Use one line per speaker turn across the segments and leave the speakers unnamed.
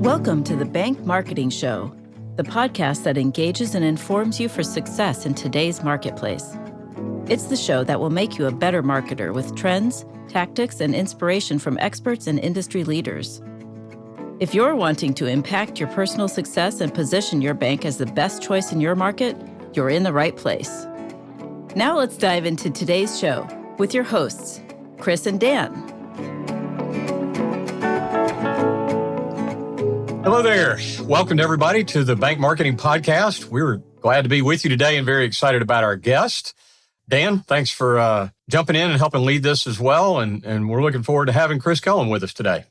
Welcome to the Bank Marketing Show, the podcast that engages and informs you for success in today's marketplace. It's the show that will make you a better marketer with trends, tactics, and inspiration from experts and industry leaders. If you're wanting to impact your personal success and position your bank as the best choice in your market, you're in the right place. Now let's dive into today's show with your hosts, Chris and Dan.
Hello there. Welcome to everybody to the Bank Marketing Podcast. We're glad to be with you today and very excited about our guest. Dan, thanks for jumping in and helping lead this as well. And we're looking forward to having Chris Kellum with us today.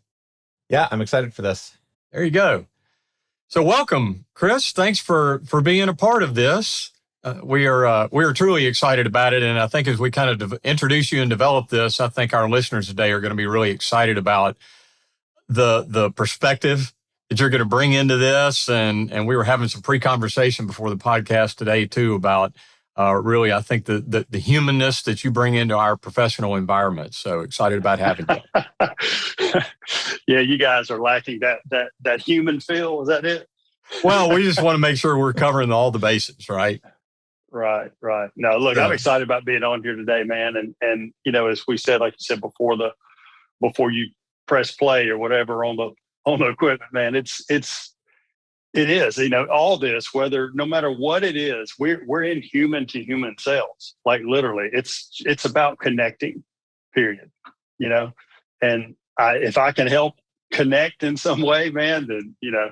Yeah, I'm excited for this.
There you go. So welcome, Chris. Thanks for being a part of this. We are truly excited about it. And I think as we kind of introduce you and develop this, I think our listeners today are going to be really excited about the perspective that you're going to bring into this. And we were having some pre-conversation before the podcast today too about really, I think the humanness that you bring into our professional environment. So excited about having you.
Yeah, you guys are lacking that human feel. Is that it?
Well, we just want to make sure we're covering all the bases, right?
Right. No, look,
Yeah.
I'm excited about being on here today, man. And you know, as we said, like you said before you press play or whatever on the equipment, man, it is, you know, all this, no matter what it is, we're in human to human sales. Like literally, it's about connecting, period. You know, and if I can help connect in some way, man, then, you know,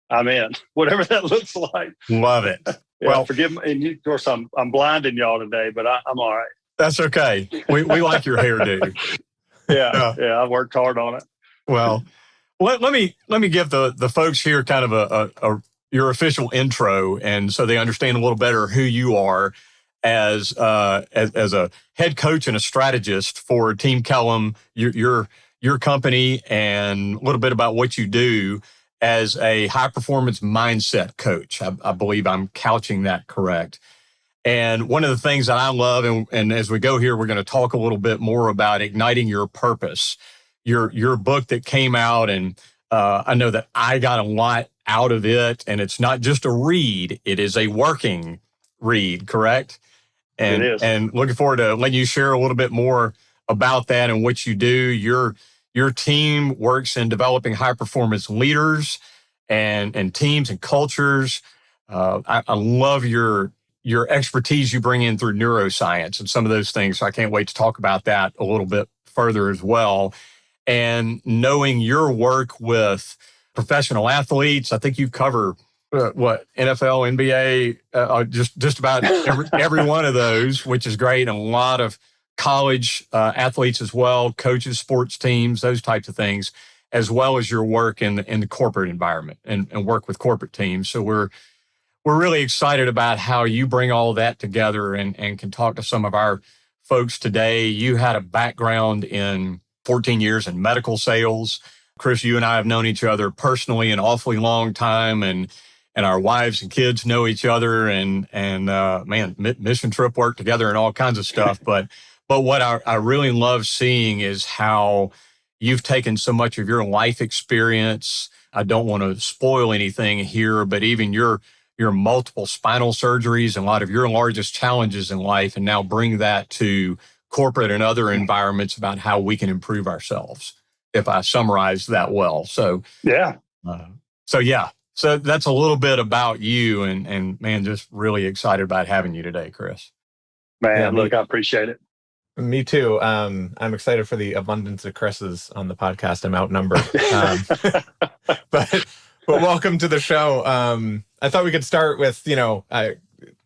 I'm in, whatever that looks like.
Love it.
Yeah,
Well,
forgive me. And of course, I'm blinding y'all today, but I'm all right.
that's okay. We like your hairdo.
Yeah, I worked hard on it.
Well, let me give the folks here kind of your official intro, and so they understand a little better who you are as a head coach and a strategist for Team Kellum, your company, and a little bit about what you do as a high performance mindset coach. I believe I'm couching that correct. And one of the things that I love, and as we go here, we're going to talk a little bit more about igniting your purpose. Your book that came out, and I know that I got a lot out of it, and it's not just a read, it is a working read, correct? And,
It is.
And looking forward to letting you share a little bit more about that and what you do. Your team works in developing high-performance leaders and teams and cultures. I love your expertise you bring in through neuroscience and some of those things. So I can't wait to talk about that a little bit further as well. And knowing your work with professional athletes, I think you cover NFL, NBA, just about every one of those, which is great. And a lot of college athletes as well, coaches, sports teams, those types of things, as well as your work in the corporate environment and work with corporate teams. So we're really excited about how you bring all of that together and can talk to some of our folks today. You had a background in 14 years in medical sales. Chris, you and I have known each other personally an awfully long time, and our wives and kids know each other, and mission trip work together and all kinds of stuff. But what I really love seeing is how you've taken so much of your life experience. I don't want to spoil anything here, but even your multiple spinal surgeries and a lot of your largest challenges in life, and now bring that to corporate and other environments about how we can improve ourselves, if I summarize that well. So,
Yeah.
So that's a little bit about you, and man, just really excited about having you today, Chris.
Man,
Yeah,
look, I appreciate it.
Me too. I'm excited for the abundance of Chris's on the podcast. I'm outnumbered. But welcome to the show. I thought we could start with,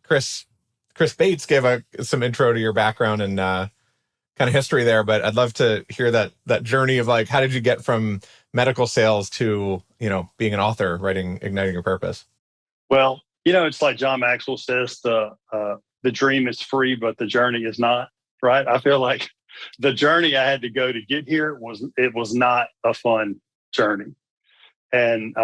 Chris Bates gave some intro to your background and kind of history there, but I'd love to hear that journey of like, how did you get from medical sales to, being an author, writing Igniting Your Purpose?
Well, it's like John Maxwell says, the dream is free, but the journey is not, right? I feel like the journey I had to go to get here was not a fun journey. And,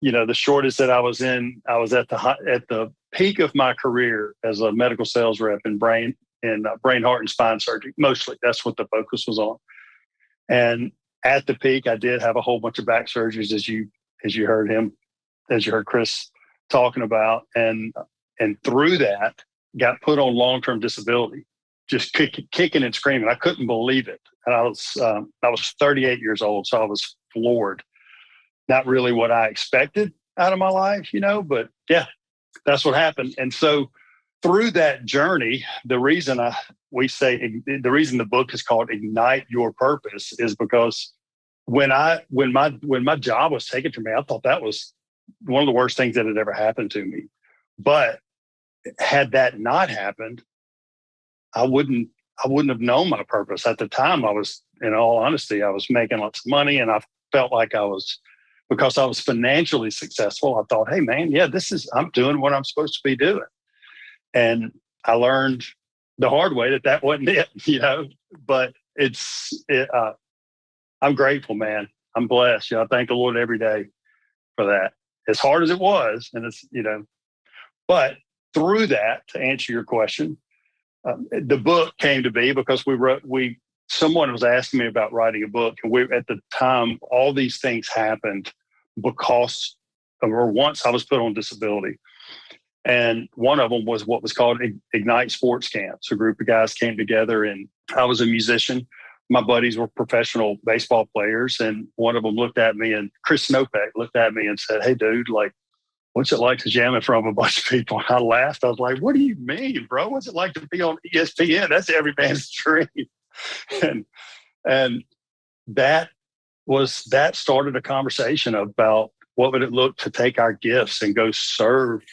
the shortest that I was in, I was at the peak of my career as a medical sales rep in brain, heart, and spine surgery. Mostly, that's what the focus was on. And at the peak, I did have a whole bunch of back surgeries, as you heard Chris talking about, and through that got put on long-term disability, just kicking and screaming. I couldn't believe it. And I was 38 years old, so I was floored. Not really what I expected out of my life, but yeah, that's what happened. And so through that journey, the reason the book is called Ignite Your Purpose is because when my job was taken from me, I thought that was one of the worst things that had ever happened to me. But had that not happened, I wouldn't have known my purpose. At the time, in all honesty, I was making lots of money, and I felt like because I was financially successful, I thought, hey man, yeah, I'm doing what I'm supposed to be doing. And I learned the hard way that wasn't it, but I'm grateful, man. I'm blessed. I thank the Lord every day for that. As hard as it was, and but through that, to answer your question, the book came to be because someone was asking me about writing a book, and at the time, all these things happened because once I was put on disability. And one of them was what was called Ignite Sports Camps. A group of guys came together, and I was a musician. My buddies were professional baseball players, and one of them looked at me, and Chris Snopek looked at me and said, "Hey, dude, what's it like to jam in front of a bunch of people?" And I laughed. I was like, "What do you mean, bro? What's it like to be on ESPN? That's every man's dream." And that started a conversation about what would it look to take our gifts and go serve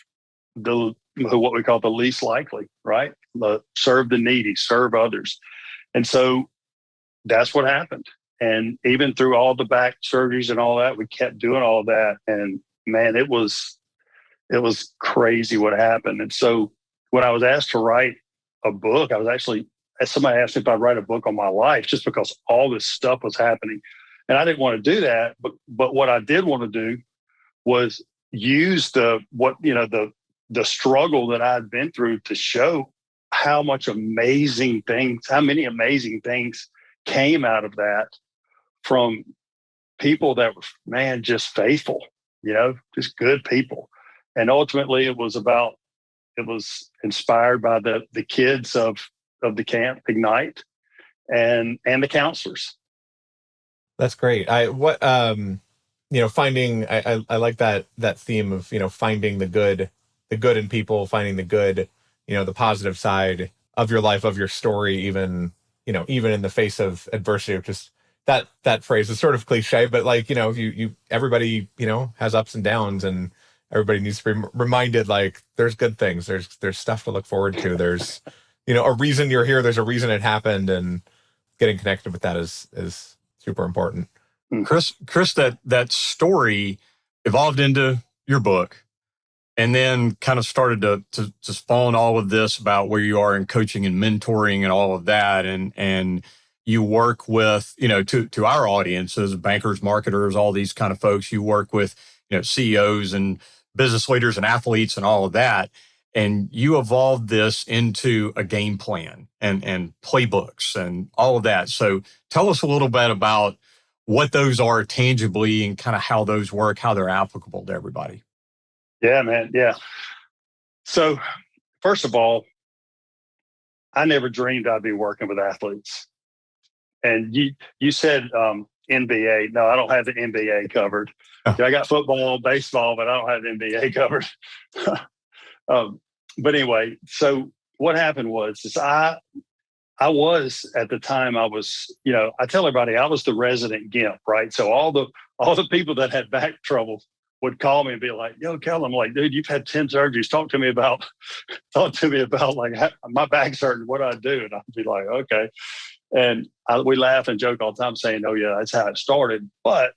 what we call the least likely, right? Serve the needy, serve others. And so that's what happened. And even through all the back surgeries and all that, we kept doing all that. And man, it was crazy what happened. And so when I was asked to write a book, somebody asked me if I'd write a book on my life, just because all this stuff was happening. And I didn't want to do that. But what I did want to do was use the struggle that I'd been through to show how many amazing things came out of that from people that were, man, just faithful, just good people. And ultimately it was inspired by the kids of the camp Ignite and the counselors.
That's great. Finding, I like that theme of, finding the good in people, finding the good, the positive side of your life, of your story, even in the face of adversity. Just that phrase is sort of cliche, but everybody, has ups and downs, and everybody needs to be reminded, there's good things, there's stuff to look forward to. There's, a reason you're here. There's a reason it happened, and getting connected with that is super important.
Chris, that story evolved into your book, and then kind of started to spawn all of this about where you are in coaching and mentoring and all of that. And you work with, to our audiences, bankers, marketers, all these kind of folks. You work with, CEOs and business leaders and athletes and all of that. And you evolved this into a game plan and playbooks and all of that. So tell us a little bit about what those are tangibly and kind of how those work, how they're applicable to everybody.
Yeah, man. Yeah. So first of all, I never dreamed I'd be working with athletes. And you said NBA. No, I don't have the NBA covered. I got football, baseball, but I don't have the NBA covered. But anyway, so what happened was I was, at the time, I tell everybody I was the resident gimp, right? So all the people that had back trouble would call me and be like, "Yo, Kellum," I'm like, "Dude, you've had 10 surgeries. Talk to me about my back's hurting. What do I do?" And I'd be like, "Okay." And we laugh and joke all the time saying, "Oh yeah, that's how it started." But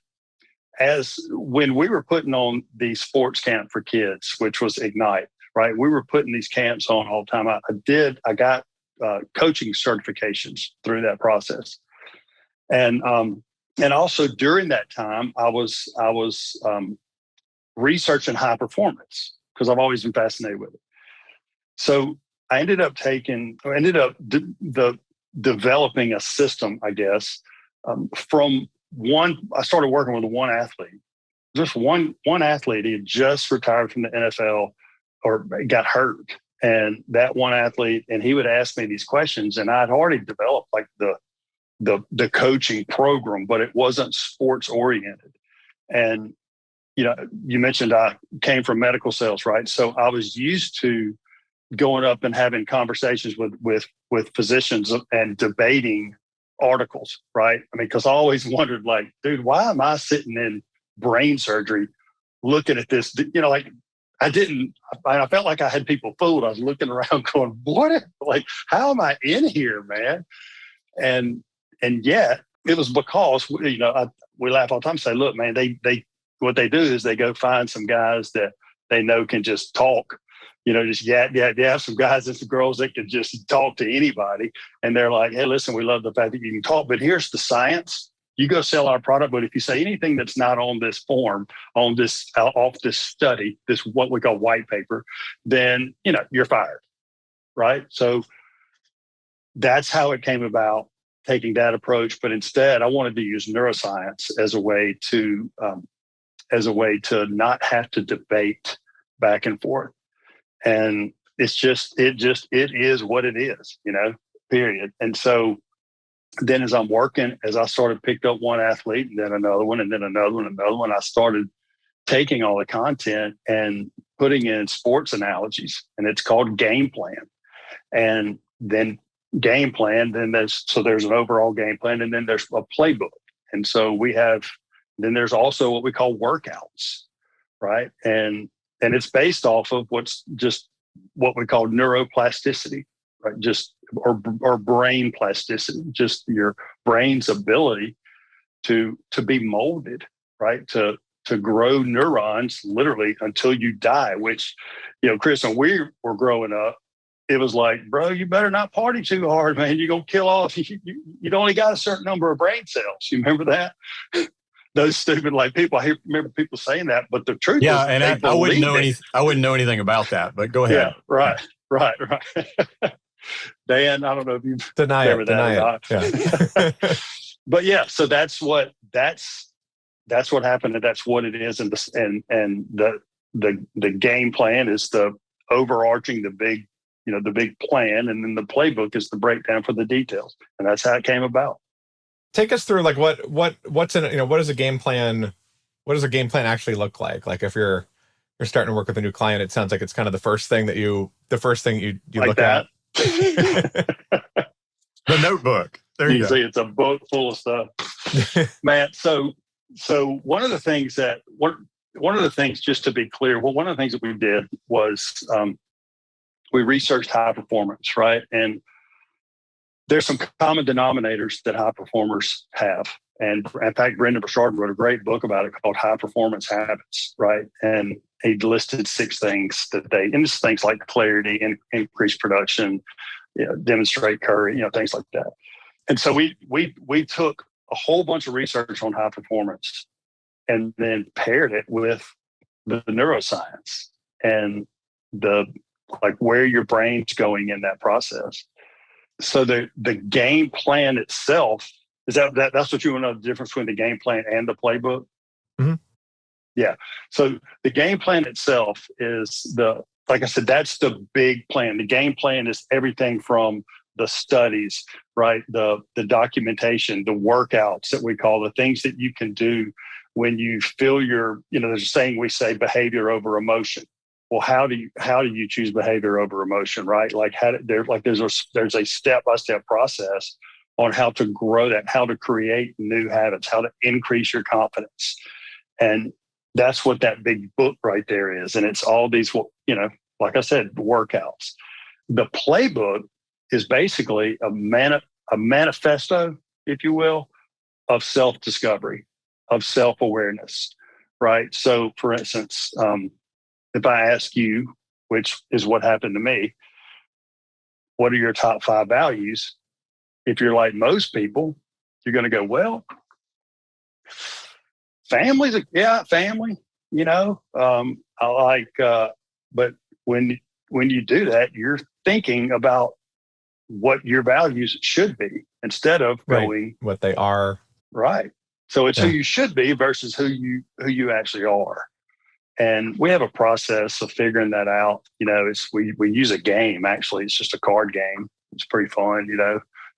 when we were putting on the sports camp for kids, which was Ignite, right? We were putting these camps on all the time. I got coaching certifications through that process. And also during that time, I was researching high performance because I've always been fascinated with it. So I ended up developing a system, I guess, from one. I started working with one athlete one athlete. He had just retired from the NFL or got hurt. And that one athlete, and he would ask me these questions, and I'd already developed like the coaching program, but it wasn't sports oriented. And, you mentioned I came from medical sales, right? So I was used to going up and having conversations with physicians and debating articles, right? I mean, because I always wondered, like, dude, why am I sitting in brain surgery looking at this? Like, I felt like I had people fooled. I was looking around going, how am I in here, man? And yet it was because, we laugh all the time and say, look, man, what they do is they go find some guys that they know can just talk, just some guys and some girls that can just talk to anybody. And they're like, hey, listen, we love the fact that you can talk, but here's the science. You go sell our product, but if you say anything that's not on this form, off this study, this what we call white paper, then you're fired, right? So that's how it came about, taking that approach. But instead, I wanted to use neuroscience as a way to not have to debate back and forth. And it is what it is, period. And so then as I'm working, as I picked up one athlete and then another one and then another one, I started taking all the content and putting in sports analogies, and it's called game plan. And then game plan, there's an overall game plan, and then there's a playbook. And so then there's also what we call workouts, right? And it's based off of what's just what we call neuroplasticity, right? Or brain plasticity, just your brain's ability to be molded, right? To grow neurons literally until you die, which, Chris, when we were growing up, it was like, bro, you better not party too hard, man. You're going to kill off. You only got a certain number of brain cells. You remember that? Those stupid people. I remember people saying that, but the truth is,
and I wouldn't know I wouldn't know anything about that. But go ahead.
Yeah, right. Dan, I don't know if you
deny it.
Yeah. But yeah, so that's what happened, and that's what it is. And the game plan is the overarching, the big plan, and then the playbook is the breakdown for the details, and that's how it came about.
Take us through what's in what does a game plan actually look like? Like if you're starting to work with a new client, it sounds like it's kind of the first thing you
like
look
that.
at.
The notebook. There you go.
See, it's a book full of stuff, man. So one of the things, just to be clear, one of the things that we did was we researched high performance, right? And there's some common denominators that high performers have. And in fact, Brendan Burchard wrote a great book about it called High Performance Habits, right? And he listed 6 things and just things like clarity, increased production, demonstrate courage, things like that. And so we took a whole bunch of research on high performance and then paired it with the neuroscience and where your brain's going in that process. So the game plan itself, that's what you want to know, the difference between the game plan and the playbook?
Mm-hmm.
Yeah. So the game plan itself is like I said, that's the big plan. The game plan is everything from the studies, right? The documentation, the workouts that we call, the things that you can do when you feel there's a saying we say, behavior over emotion. Well, how do you choose behavior over emotion, right? Like there's a step-by-step process on how to grow that, how to create new habits, how to increase your confidence. And that's what that big book right there is. And it's all these, like I said, workouts. The playbook is basically a manifesto, if you will, of self-discovery, of self-awareness, right? So for instance, if I ask you, which is what happened to me, what are your top 5 values? If you're like most people, you're going to go, well, family. I like, but when you do that, you're thinking about what your values should be instead of going
what they are.
Right. So it's who you should be versus who you actually are. And we have a process of figuring that out. It's we use a game. Actually, it's just a card game. It's pretty fun.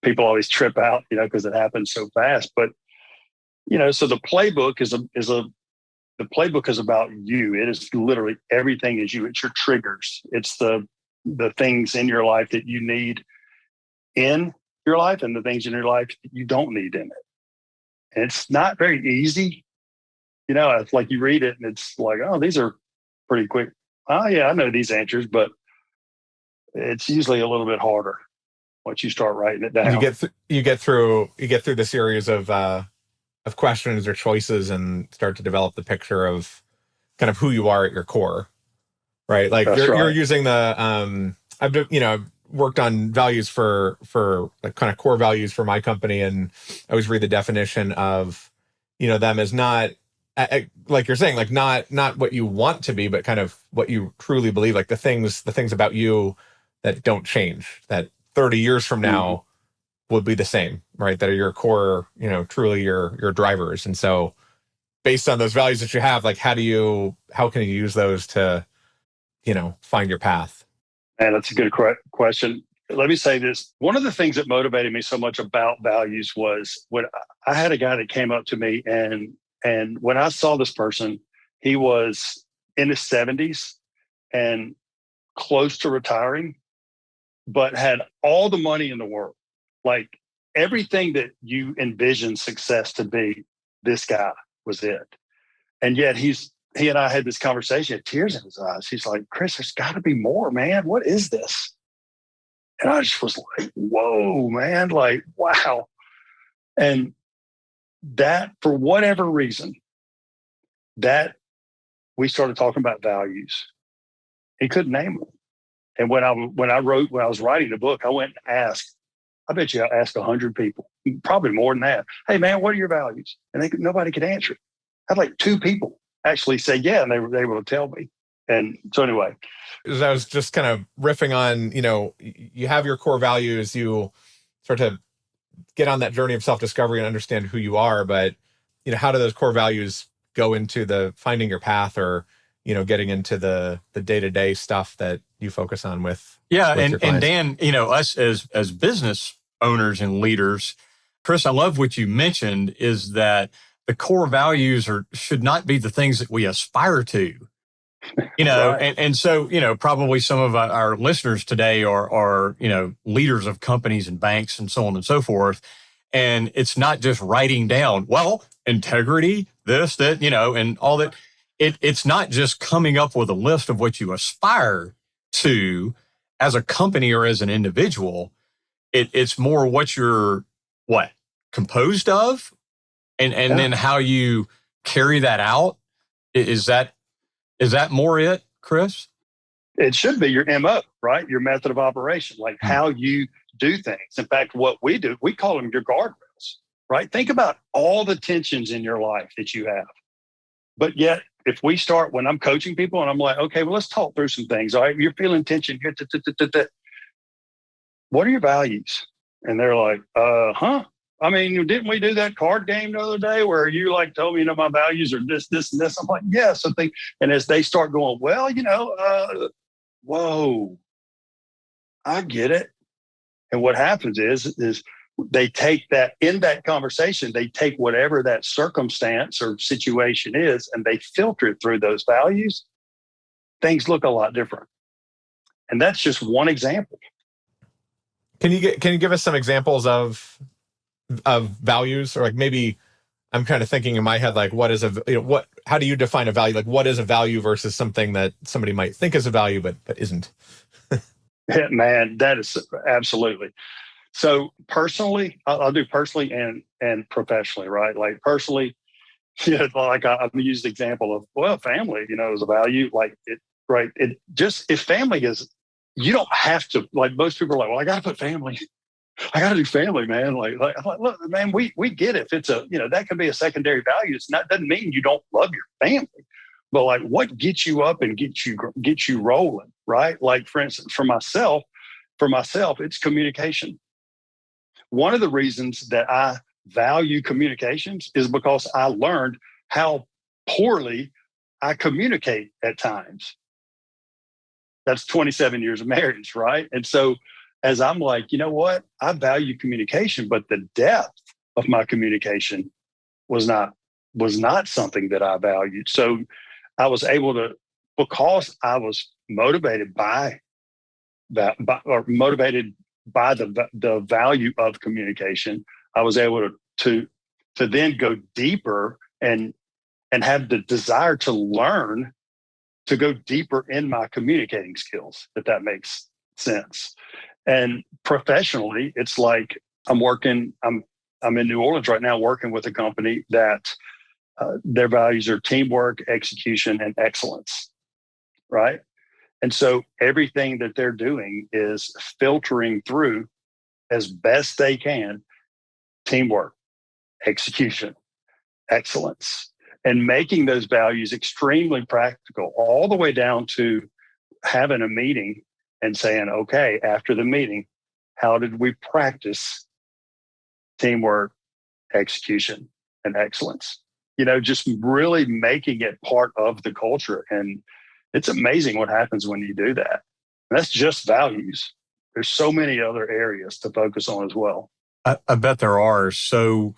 People always trip out, because it happens so fast. But so the playbook the playbook is about you. It is literally everything is you. It's your triggers. It's the things in your life that you need in your life and the things in your life that you don't need in it. And it's not very easy. It's like you read it and it's like, oh, these are pretty quick. Oh yeah, I know these answers, but it's usually a little bit harder once you start writing it down.
You get through the series of questions or choices and start to develop the picture of kind of who you are at your core, right? Like you're using the I've worked on values for like kind of core values for my company, and I always read the definition of them as not like you're saying, like not what you want to be, but kind of what you truly believe, like the things about you that don't change, that 30 years from now would be the same, right? That are your core, truly your drivers. And so based on those values that you have, like how can you use those to, find your path?
And that's a good question. Let me say this. One of the things that motivated me so much about values was when I had a guy that came up to me, and when I saw this person, he was in his 70s and close to retiring, but had all the money in the world. Like everything that you envision success to be, this guy was it. And yet he and I had this conversation, had tears in his eyes. He's like, Chris, there's got to be more, man. What is this? And I just was like, whoa, man, like, wow. And that, for whatever reason, that we started talking about values. He couldn't name them. And when I was writing the book, I went and asked, I bet you I asked 100 people, probably more than that. Hey, man, what are your values? And nobody could answer it. I had like 2 people actually say, yeah, and they were able to tell me. And so anyway.
As I was just kind of riffing on, you have your core values, you start to get on that journey of self-discovery and understand who you are. But, how do those core values go into the finding your path or, getting into the day-to-day stuff that you focus on with?
Yeah.
With
and Dan, us as business owners and leaders, Chris, I love what you mentioned is that the core values should not be the things that we aspire to.
Right.
And so, probably some of our listeners today are, leaders of companies and banks and so on and so forth. And it's not just writing down, well, integrity, this, that, and all that. It's not just coming up with a list of what you aspire to as a company or as an individual. It's more what you're composed of and then how you carry that out. Is that more it, Chris?
It should be your MO, right? Your method of operation, like how you do things. In fact, what we do, we call them your guardrails, right? Think about all the tensions in your life that you have. But yet, if we start, when I'm coaching people and I'm like, okay, well, let's talk through some things. All right, you're feeling tension here. What are your values? And they're like, I mean, didn't we do that card game the other day where you told me, my values are this, this, and this? I'm like, yeah. And as they start going, well, whoa, I get it. And what happens is they take that in that conversation, they take whatever that circumstance or situation is, and they filter it through those values. Things look a lot different. And that's just one example.
Can you give us some examples of values, or maybe I'm kind of thinking in my head, what is how do you define a value? Like what is a value versus something that somebody might think is a value, but isn't?
Yeah, man, that is absolutely. So personally, I'll do personally and professionally, right? Like personally, I've used the example of, family, is a value. Right. It just, if family is, you don't have to, most people are like, well, I got to put family. I got to do family, man. Look, man, we get it. If it's that can be a secondary value. Doesn't mean you don't love your family, but what gets you up and gets you rolling, right? Like for instance, for myself, it's communication. One of the reasons that I value communications is because I learned how poorly I communicate at times. That's 27 years of marriage, right? And so as I'm like, you know what? I value communication, but the depth of my communication was not something that I valued. So I was able to, because I was motivated by that, motivated by the value of communication, I was able to then go deeper and have the desire to learn, to go deeper in my communicating skills, if that makes sense. And professionally, it's like I'm in New Orleans right now working with a company that their values are teamwork, execution, and excellence, right? And so everything that they're doing is filtering through as best they can teamwork, execution, excellence, and making those values extremely practical, all the way down to having a meeting and saying, okay, after the meeting, how did we practice teamwork, execution, and excellence? Just really making it part of the culture. And it's amazing what happens when you do that. And that's just values. There's so many other areas to focus on as well.
I bet there are. So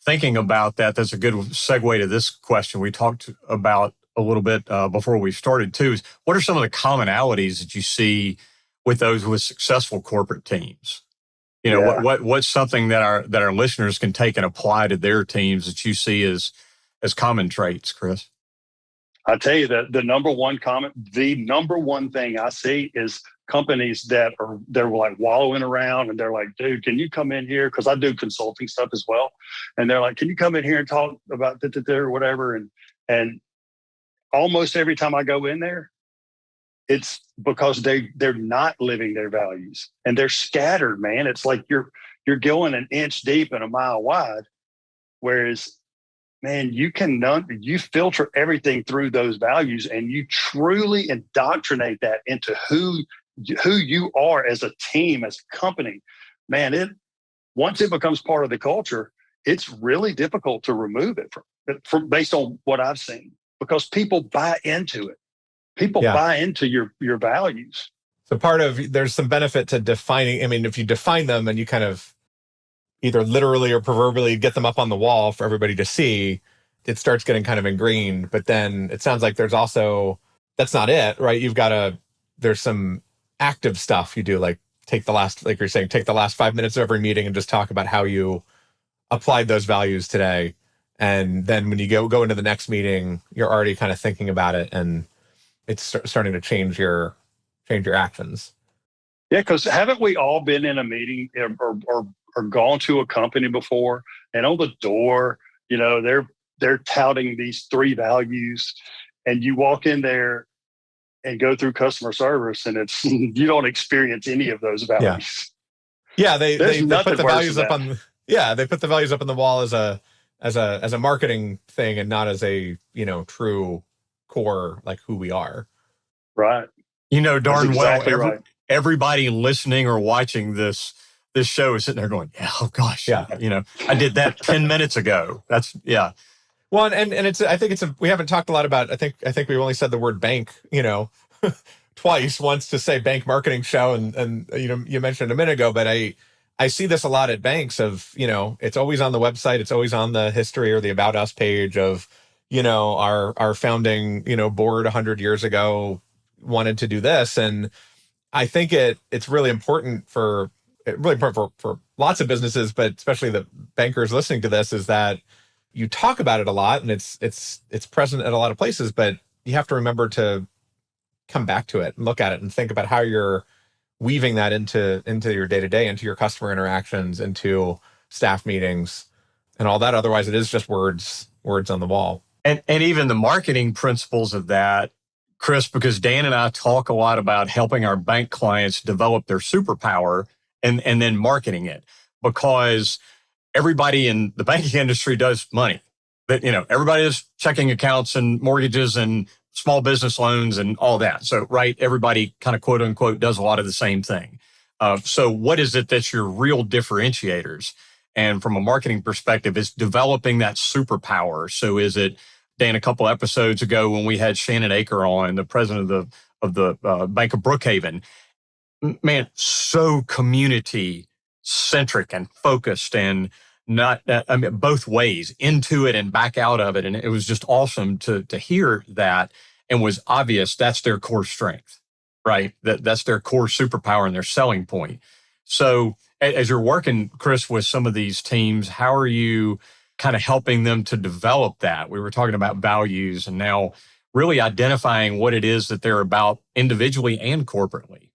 thinking about that, that's a good segue to this question we talked about a little bit before we started too. Is what are some of the commonalities that you see with those with successful corporate teams? What's something that our listeners can take and apply to their teams that you see as common traits, Chris?
I'll tell you that the number one thing I see is companies they're like wallowing around and they're like, dude, can you come in here? Because I do consulting stuff as well. And they're like, can you come in here and talk about or whatever? And almost every time I go in there, it's because they're not living their values and they're scattered, man. It's like you're going an inch deep and a mile wide. Whereas, man, you filter everything through those values and you truly indoctrinate that into who you are as a team, as a company. Man, once it becomes part of the culture, it's really difficult to remove it from based on what I've seen, because people buy into it. People buy into your values.
So there's some benefit to defining. I mean, if you define them and you kind of either literally or proverbially get them up on the wall for everybody to see, it starts getting kind of ingrained. But then it sounds like that's not it, right? There's some active stuff you do, like like you're saying, take the last 5 minutes of every meeting and just talk about how you applied those values today. And then when you go into the next meeting, you're already kind of thinking about it and it's starting to change your actions.
Yeah, because haven't we all been in a meeting or gone to a company before, and on the door, they're touting these 3 values, and you walk in there and go through customer service, and it's you don't experience any of those values.
Yeah, they put the values up on. Yeah, they put the values up on the wall as a marketing thing, and not as a true core, like who we are.
Right.
Darn
exactly
well,
right.
Everybody listening or watching this show is sitting there going, yeah, oh gosh,
yeah.
I did that 10 minutes ago. That's, yeah.
Well, and I think we haven't talked a lot about, I think we've only said the word bank, twice, once to say bank marketing show. And you mentioned a minute ago, but I see this a lot at banks of, it's always on the website. It's always on the history or the About Us page of, our founding, board 100 years ago wanted to do this. And I think it's really important for lots of businesses, but especially the bankers listening to this, is that you talk about it a lot and it's present at a lot of places, but you have to remember to come back to it and look at it and think about how you're weaving that into your day-to-day, into your customer interactions, into staff meetings and all that. Otherwise it is just words on the wall.
And even the marketing principles of that, Chris, because Dan and I talk a lot about helping our bank clients develop their superpower and then marketing it, because everybody in the banking industry does money. But, everybody has checking accounts and mortgages and small business loans and all that. So, right, everybody kind of quote unquote does a lot of the same thing. So what is it that's your real differentiators? And from a marketing perspective, it's developing that superpower. So is it, Dan, a couple episodes ago when we had Shannon Aker on, the president of the Bank of Brookhaven, man, so community centric and focused, and not, I mean, both ways, into it and back out of it. And it was just awesome to hear that, and was obvious that's their core strength, right? That's their core superpower and their selling point. So as you're working, Chris, with some of these teams, how are you kind of helping them to develop that? We were talking about values, and now really identifying what it is that they're about individually and corporately.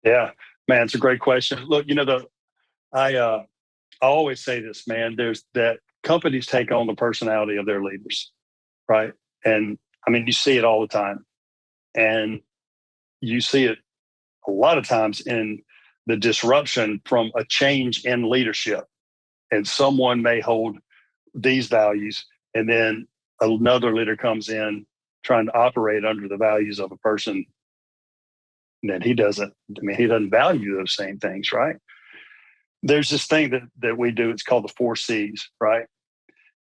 Yeah, man, it's a great question. Look, I always say this, man, there's that companies take on the personality of their leaders, right? And I mean, you see it all the time. And you see it a lot of times in the disruption from a change in leadership. And someone may hold these values, and then another leader comes in trying to operate under the values of a person that he doesn't value those same things, right? There's this thing that we do, it's called the 4 C's, right?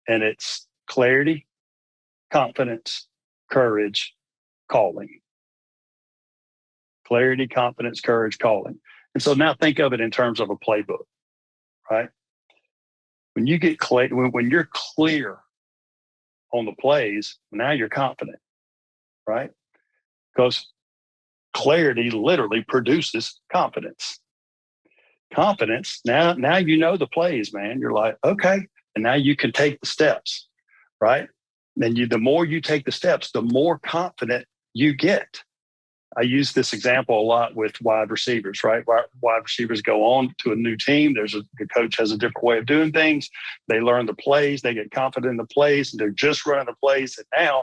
And it's clarity, confidence, courage, calling. Clarity, confidence, courage, calling. And so now think of it in terms of a playbook, right? When you get when you're clear on the plays, now you're confident, right? Because clarity literally produces confidence. Confidence, now you know the plays, man. You're like, okay, and now you can take the steps, right? And the more you take the steps, the more confident you get. I use this example a lot with wide receivers, right? Wide receivers go on to a new team. The coach has a different way of doing things. They learn the plays. They get confident in the plays, and they're just running the plays. And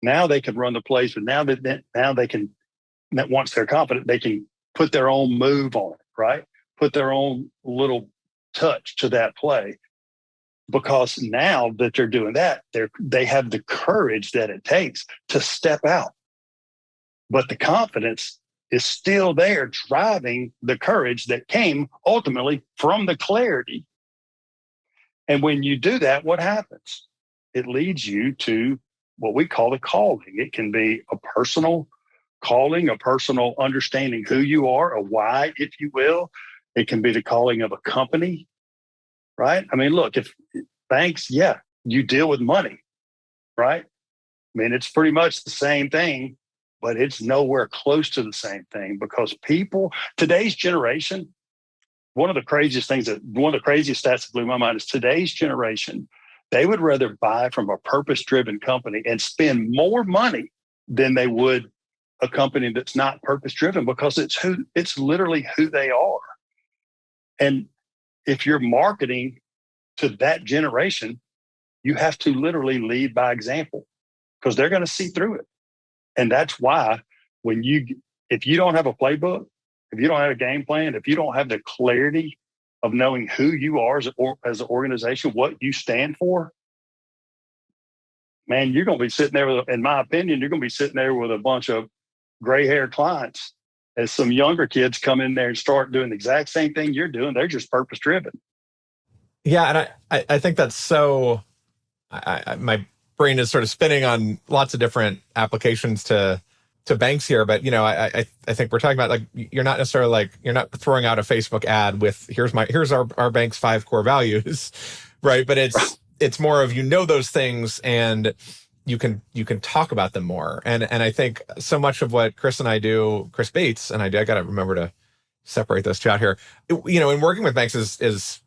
now they can run the plays, but now they can, once they're confident, they can put their own move on it, right? Put their own little touch to that play. Because now that they're doing that, they have the courage that it takes to step out. But the confidence is still there, driving the courage that came ultimately from the clarity. And when you do that, what happens? It leads you to what we call the calling. It can be a personal calling, a personal understanding who you are, a why, if you will. It can be the calling of a company, right? I mean, look, if banks, yeah, you deal with money, right? I mean, it's pretty much the same thing, but it's nowhere close to the same thing, because today's generation, one of the craziest stats that blew my mind is today's generation, they would rather buy from a purpose-driven company and spend more money than they would a company that's not purpose-driven, because it's literally who they are. And if you're marketing to that generation, you have to literally lead by example, because they're going to see through it. And that's why if you don't have a playbook, if you don't have a game plan, if you don't have the clarity of knowing who you are as an organization, what you stand for, man, you're going to be sitting there in my opinion, you're going to be sitting there with a bunch of gray-haired clients as some younger kids come in there and start doing the exact same thing you're doing. They're just purpose-driven.
Yeah, and I think that's so. My brain is sort of spinning on lots of different applications to banks here, but I think we're talking about, like, you're not necessarily, like, you're not throwing out a Facebook ad with here's our bank's 5 core values, right? But it's more of, those things, and you can talk about them more. And I think so much of what Chris Bates and I got to remember to separate those two out here. In working with banks is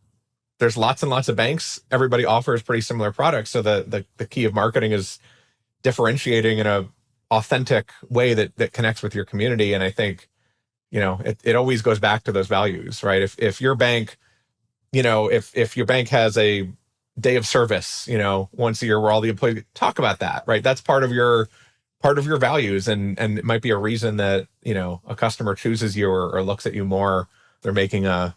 there's lots and lots of banks. Everybody offers pretty similar products. So the key of marketing is differentiating in a authentic way that connects with your community. And I think, it always goes back to those values, right? If your bank, if your bank has a day of service, once a year, where all the employees talk about that, right? That's part of your values. And it might be a reason that, a customer chooses you or looks at you more. They're making a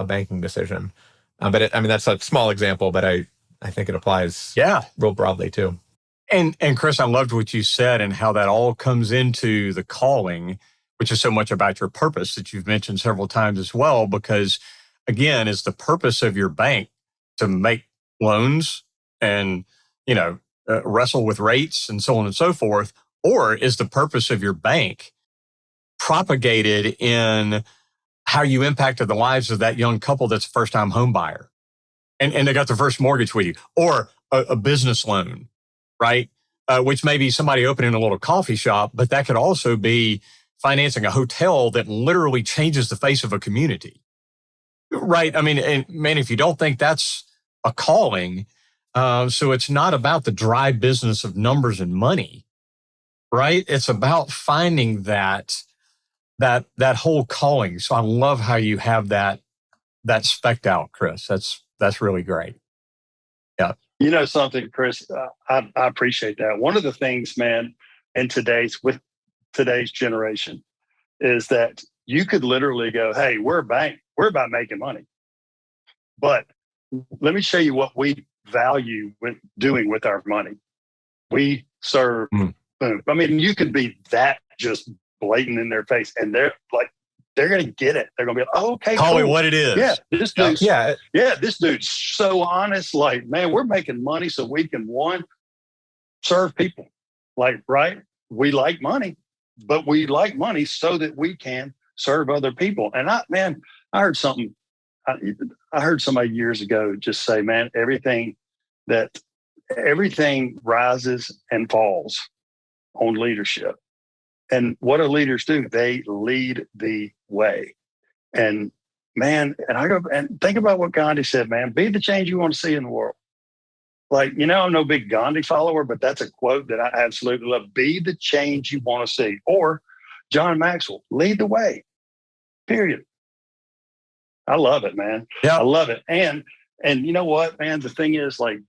banking decision. But that's a small example, but I think it applies real broadly too.
And Chris, I loved what you said and how that all comes into the calling, which is so much about your purpose that you've mentioned several times as well, because again, is the purpose of your bank to make loans and, wrestle with rates and so on and so forth? Or is the purpose of your bank propagated in how you impacted the lives of that young couple that's a first-time home buyer and they got their first mortgage with you, or a business loan, right? Which may be somebody opening a little coffee shop, but that could also be financing a hotel that literally changes the face of a community, right? I mean, and man, if you don't think that's a calling, so it's not about the dry business of numbers and money, right? It's about finding that whole calling. So I love how you have that specked out, Chris. That's really great. Yeah.
You know something, Chris, I appreciate that. One of the things, man, with today's generation is that you could literally go, hey, we're a bank. We're about making money. But let me show you what we value with doing with our money. We serve. Boom. I mean, you could be that just blatant in their face, and they're going to get it. They're going to be like, oh, okay,
call
cool.
it what it is.
Yeah, this dude's,
Yeah.
This dude's so honest. Like, man, we're making money so we can, one, serve people. Like, right? We like money, but we like money so that we can serve other people. And I heard something. I heard somebody years ago just say, man, everything rises and falls on leadership. And what do leaders do? They lead the way. And man, and I go and think about what Gandhi said, man, be the change you want to see in the world. Like, I'm no big Gandhi follower, but that's a quote that I absolutely love. Be the change you want to see. Or John Maxwell, lead the way, period. I love it, man.
Yeah.
I love it. And you know what, man, the thing is, like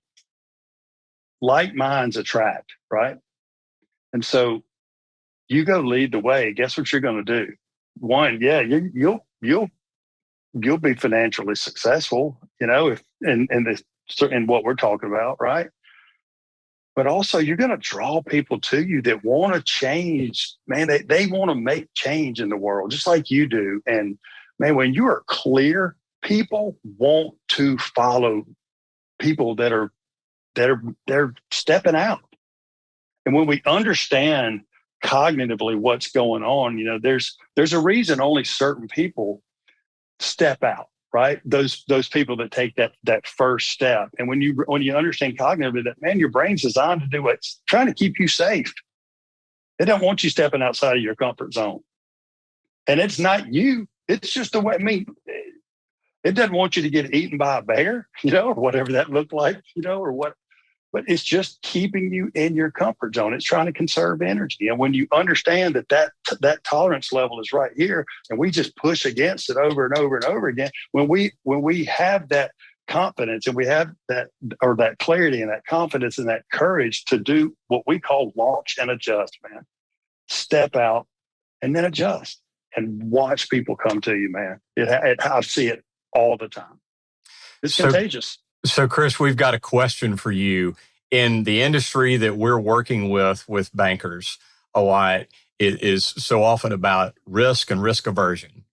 minds attract, right? And so you go lead the way. Guess what you're going to do? One, yeah, you'll be financially successful, if in what we're talking about, right? But also, you're going to draw people to you that want to change. Man, they want to make change in the world, just like you do. And man, when you are clear, people want to follow people that are stepping out. And when we understand cognitively what's going on, there's a reason only certain people step out, right? Those people that take that first step. And when you understand cognitively that, man, your brain's designed to do what's trying to keep you safe. It don't want you stepping outside of your comfort zone. And it's not you. It's just the way. I mean, it doesn't want you to get eaten by a bear, or whatever that looked like, or what. But it's just keeping you in your comfort zone. It's trying to conserve energy. And when you understand that tolerance level is right here, and we just push against it over and over and over again, when we have that confidence and we have that clarity and that confidence and that courage to do what we call launch and adjust, man. Step out and then adjust and watch people come to you, man. I see it all the time. It's contagious.
So, Chris, we've got a question for you. In the industry that we're working with bankers a lot, it is so often about risk and risk aversion.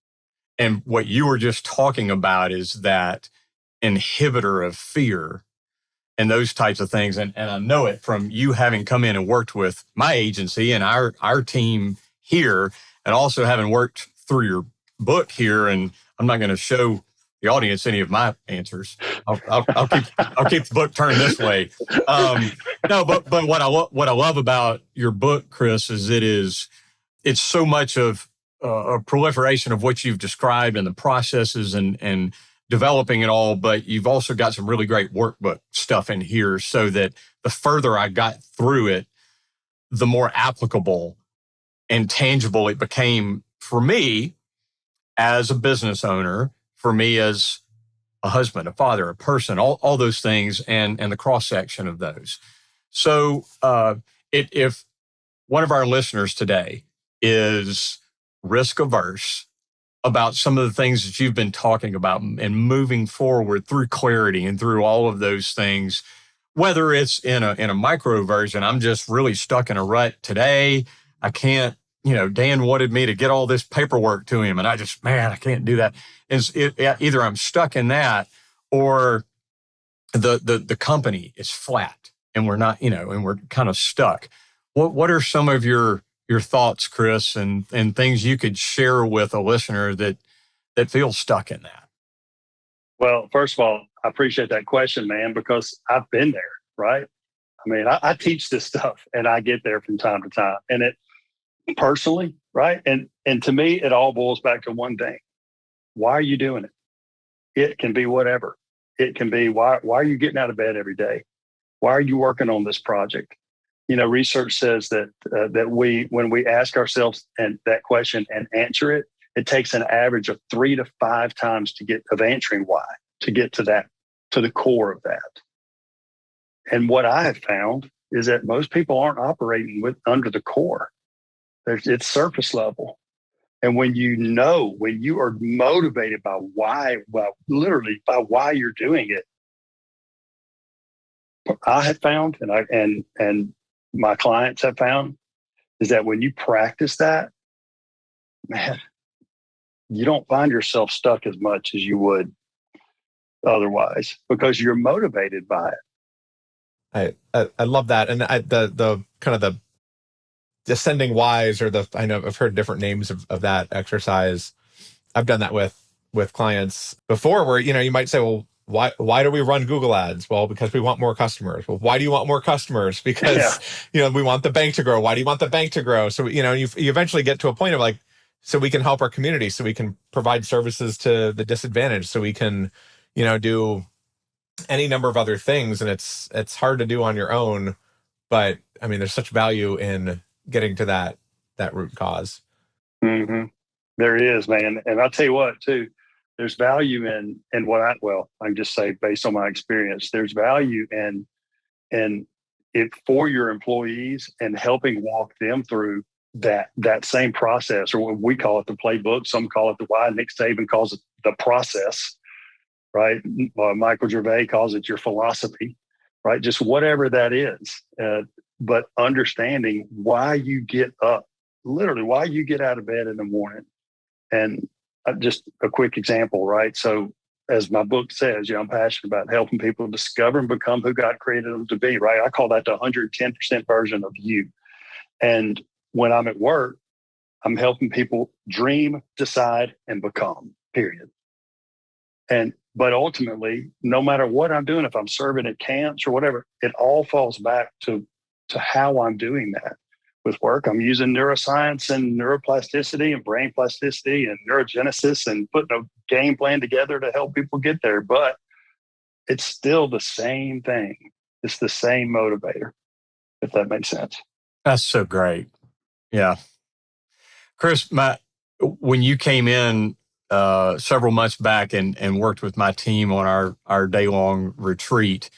And what you were just talking about is that inhibitor of fear and those types of things. And I know it from you having come in and worked with my agency and our team here, and also having worked through your book here. And I'm not going to show the audience any of my answers. I'll keep the book turned this way. No, but what I love about your book, Chris, is it's so much of a proliferation of what you've described and the processes and developing it all. But you've also got some really great workbook stuff in here, so that the further I got through it, the more applicable and tangible it became for me as a business owner, for me as a husband, a father, a person, all those things, and the cross-section of those. So if one of our listeners today is risk averse about some of the things that you've been talking about and moving forward through clarity and through all of those things, whether it's in a micro version, I'm just really stuck in a rut today, I can't Dan wanted me to get all this paperwork to him, and I can't do that. Either I'm stuck in that, or the company is flat and we're not, and we're kind of stuck. What are some of your thoughts, Chris, and things you could share with a listener that feels stuck in that?
Well, first of all, I appreciate that question, man, because I've been there, right? I mean, I teach this stuff and I get there from time to time, and it personally, right? And to me, it all boils back to one thing. Why are you doing it? It can be whatever. It can be, why are you getting out of bed every day? Why are you working on this project? Research says that when we ask ourselves that question and answer it, it takes an average of 3 to 5 times of answering why, to get to the core of that. And what I have found is that most people aren't operating under the core. It's surface level. And when you are motivated by why, literally by why you're doing it, I have found, and my clients have found, is that when you practice that, man, you don't find yourself stuck as much as you would otherwise, because you're motivated by
it. I love that. And the kind of the descending whys, or I know I've heard different names of that exercise. I've done that with clients before, where, you might say, well, why do we run Google ads? Well, because we want more customers. Well, why do you want more customers? Because, we want the bank to grow. Why do you want the bank to grow? So, you eventually get to a point of like, so we can help our community, so we can provide services to the disadvantaged, so we can, do any number of other things. And it's hard to do on your own, but I mean, there's such value in getting to that root cause.
Mm-hmm. There is, man. And I'll tell you what, too, there's value in what I can just say, based on my experience, there's value in it for your employees and helping walk them through that same process, or what we call it the playbook. Some call it the why. Nick Saban calls it the process, right? Michael Gervais calls it your philosophy, right? Just whatever that is. But understanding why you get up, literally why you get out of bed in the morning. And just a quick example, right? So as my book says, I'm passionate about helping people discover and become who God created them to be, right? I call that the 110% version of you. And when I'm at work, I'm helping people dream, decide, and become, period. But ultimately, no matter what I'm doing, if I'm serving at camps or whatever, it all falls back to how I'm doing that. With work, I'm using neuroscience and neuroplasticity and brain plasticity and neurogenesis and putting a game plan together to help people get there. But it's still the same thing. It's the same motivator, if that makes sense.
That's so great. Yeah. Chris, when you came in several months back and worked with my team on our day-long retreat,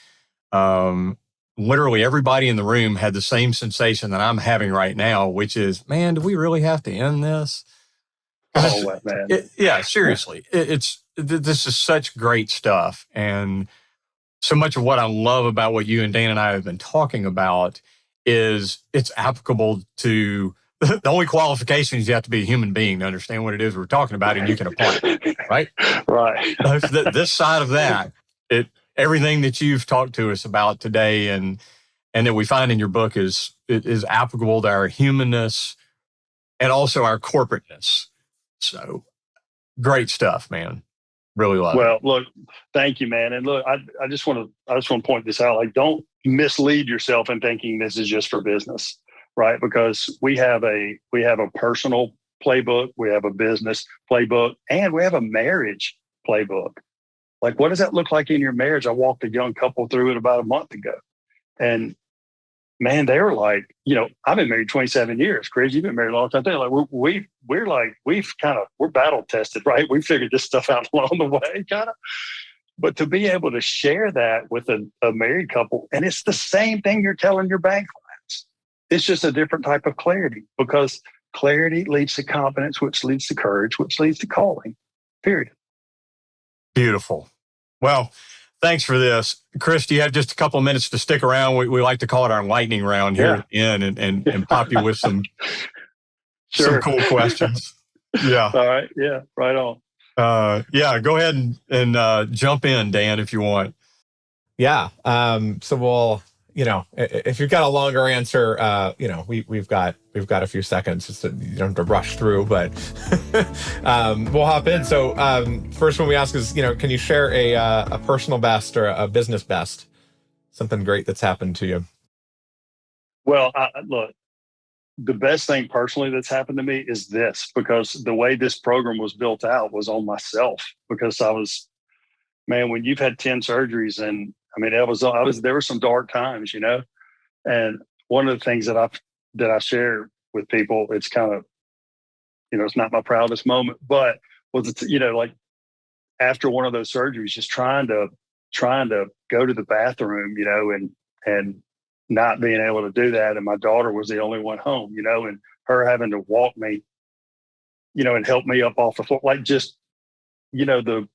literally everybody in the room had the same sensation that I'm having right now, which is, man, do we really have to end this?
Oh, man.
Seriously. This is such great stuff. And so much of what I love about what you and Dan and I have been talking about is it's applicable to the only qualification is you have to be a human being to understand what it is we're talking about, and you can apply it, right?
Right.
This side of that, everything that you've talked to us about today and that we find in your book is applicable to our humanness and also our corporateness. So great stuff, man. Really love it.
Well, look, thank you, man. And look, I just want to point this out. Like, don't mislead yourself in thinking this is just for business, right? Because we have a personal playbook, we have a business playbook, and we have a marriage playbook. Like, what does that look like in your marriage? I walked a young couple through it about a month ago. And man, they were like, I've been married 27 years. Chris, you've been married a long time. They're like, we're battle tested, right? We figured this stuff out along the way, kind of. But to be able to share that with a married couple, and it's the same thing you're telling your bank clients. It's just a different type of clarity, because clarity leads to confidence, which leads to courage, which leads to calling, period.
Beautiful. Well, thanks for this. Chris, do you have just a couple of minutes to stick around? We like to call it our lightning round here at the end and pop you with some some cool questions. Yeah.
All right. Yeah. Right on.
Yeah. Go ahead and jump in, Dan, if you want.
Yeah. So we'll, if you've got a longer answer, we've got a few seconds. Just you don't have to rush through, but we'll hop in. So first one we ask is, can you share a personal best or a business best? Something great that's happened to you.
Well, look, the best thing personally that's happened to me is this, because the way this program was built out was on myself, because when you've had 10 surgeries, and I mean, there were some dark times, and one of the things that I share with people, it's kind of, it's not my proudest moment, but was, like after one of those surgeries, just trying to go to the bathroom, and not being able to do that. And my daughter was the only one home, and her having to walk me, and help me up off the floor, like just, the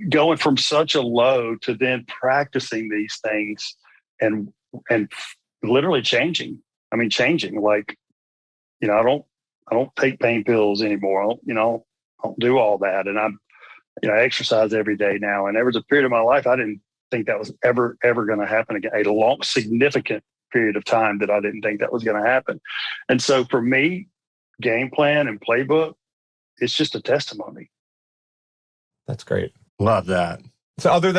going from such a low to then practicing these things and literally changing. I mean, like, I don't take pain pills anymore. I don't do all that. And I exercise every day now. And there was a period of my life I didn't think that was ever going to happen again. A long, significant period of time that I didn't think that was going to happen. And so for me, game plan and playbook, it's just a testimony.
That's great.
Love that.
So other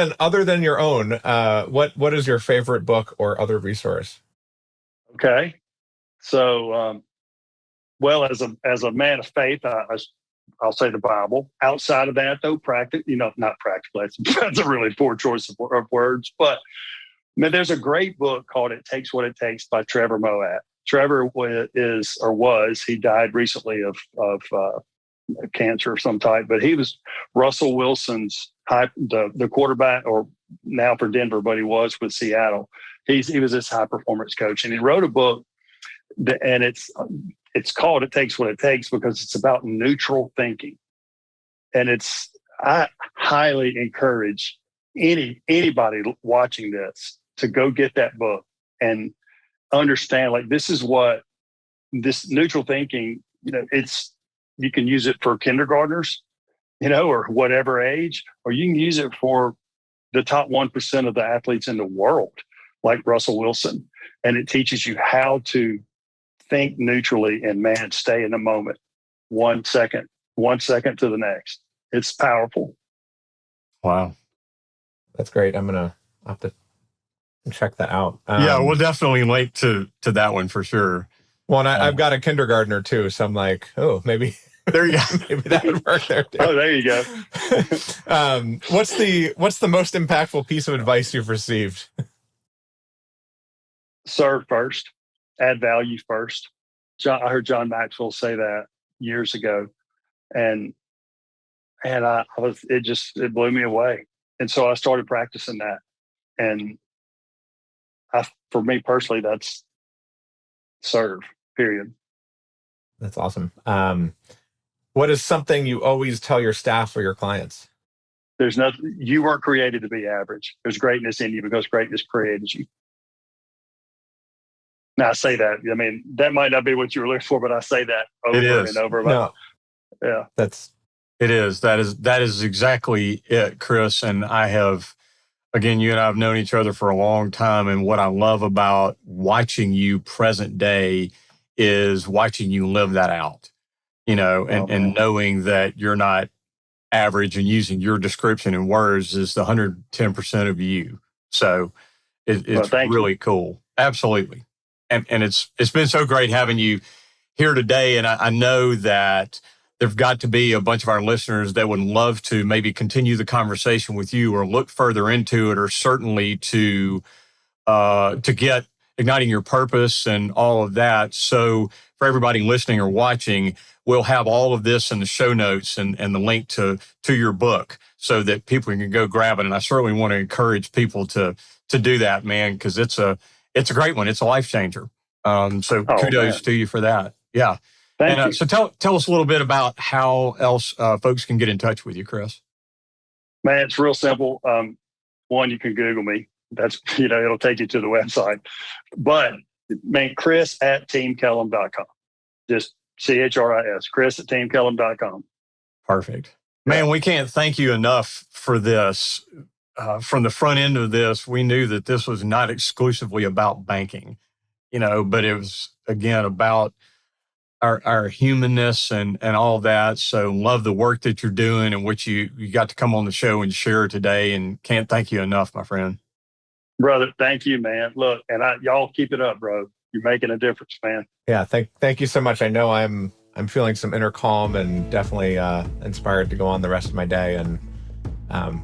than your own, what is your favorite book or other resource?
Okay. So, well, as a man of faith, I'll say the Bible. Outside of that, though, not practical. That's a really poor choice of words. But there's a great book called "It Takes What It Takes" by Trevor Moat. Trevor he died recently of cancer of some type, but he was Russell Wilson's the quarterback, or now for Denver, but he was with Seattle. He was his high performance coach, and he wrote a book, and it's called "It Takes What It Takes" because it's about neutral thinking. And I highly encourage anybody watching this to go get that book and understand, like, this is what this neutral thinking, you can use it for kindergartners, or whatever age, or you can use it for the top 1% of the athletes in the world, like Russell Wilson. And it teaches you how to think neutrally and, stay in the moment. 1 second to the next. It's powerful.
Wow.
That's great. I'm going to have to check that out.
Yeah, we'll definitely link to that one for sure.
Well, and I've got a kindergartner too, so I'm like, oh, maybe
there you go.
Maybe that would work there too.
Oh, there you go.
What's the most impactful piece of advice you've received? Serve first,
add value first. I heard John Maxwell say that years ago, and it blew me away. And so I started practicing that. And for me personally, that's serve, period.
That's awesome. What is something you always tell your staff or your clients?
There's nothing, you weren't created to be average. There's greatness in you because greatness created you. Now I say that, that might not be what you were looking for, but I say that over and over. Yeah.
It is. That is exactly it, Chris. And I have, again, you and I have known each other for a long time. And what I love about watching you present day is watching you live that out, and knowing that you're not average and using your description in words is the 110% of you. So it's really cool. Absolutely. And it's been so great having you here today. And I know that there've got to be a bunch of our listeners that would love to maybe continue the conversation with you or look further into it, or certainly to get igniting your purpose and all of that. So for everybody listening or watching, we'll have all of this in the show notes and the link to your book so that people can go grab it. And I certainly want to encourage people to do that, man, because it's a great one. It's a life changer. So kudos to you for that. Yeah.
Thank you.
So tell us a little bit about how else folks can get in touch with you, Chris.
Man, it's real simple. One, you can Google me. That's, it'll take you to the website. But man, Chris@teamkellum.com. Just CHRIS, Chris@teamkellum.com.
Perfect. Man, we can't thank you enough for this. From the front end of this, we knew that this was not exclusively about banking, but it was, again, about our humanness and all that. So love the work that you're doing and what you got to come on the show and share today, and can't thank you enough, my friend.
Brother, thank you, man. Look, and y'all keep it up, bro. You're making a difference, man.
Yeah, thank you so much. I know I'm feeling some inner calm and definitely inspired to go on the rest of my day, and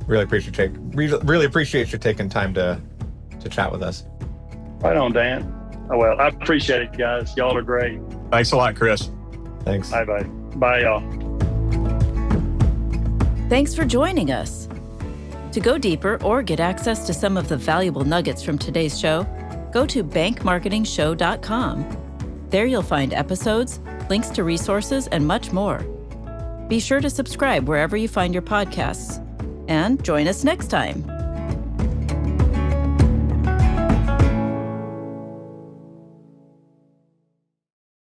really appreciate you taking time to chat with us.
Right on, Dan. Oh, well, I appreciate it, guys. Y'all are great.
Thanks a lot, Chris.
Thanks.
Bye, bye. Bye, y'all.
Thanks for joining us. To go deeper or get access to some of the valuable nuggets from today's show, go to bankmarketingshow.com. There you'll find episodes, links to resources, and much more. Be sure to subscribe wherever you find your podcasts. And join us next time.